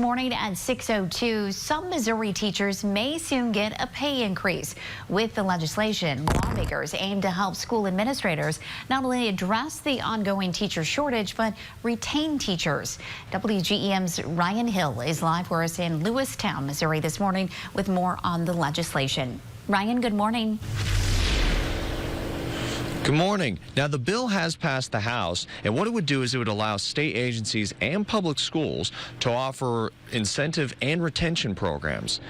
Morning at 6:02, some Missouri teachers may soon get a pay increase. With the legislation, lawmakers aim to help school administrators not only address the ongoing teacher shortage, but retain teachers. WGEM's Ryan Hill is live for us in Lewistown, Missouri this morning with more on the legislation. Ryan, good morning. Good morning. Now, the bill has passed the House, and what it would do is it would allow state agencies and public schools to offer incentive and retention programs.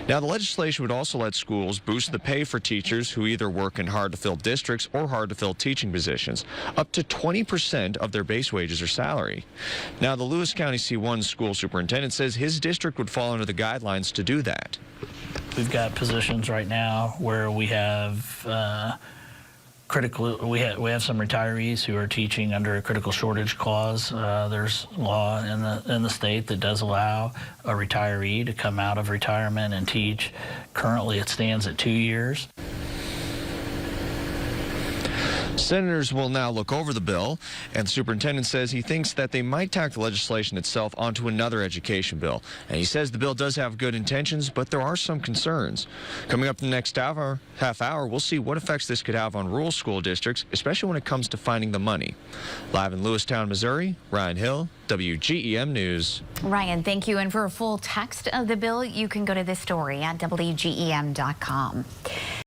Now, the legislation would also let schools boost the pay for teachers who either work in hard-to-fill districts or hard-to-fill teaching positions, up to 20% of their base wages or salary. Now, the Lewis County C1 school superintendent says his district would fall under the guidelines to do that. We've got positions right now where we have we have some retirees who are teaching under a critical shortage clause. There's law in the state that does allow a retiree to come out of retirement and teach. Currently, it stands at 2 years. Senators will now look over the bill, and the superintendent says he thinks that they might tack the legislation itself onto another education bill. And he says the bill does have good intentions, but there are some concerns. Coming up in the next half hour, we'll see what effects this could have on rural school districts, especially when it comes to finding the money. Live in Lewistown, Missouri, Ryan Hill, WGEM News. Ryan, thank you. And for a full text of the bill, you can go to this story at WGEM.com.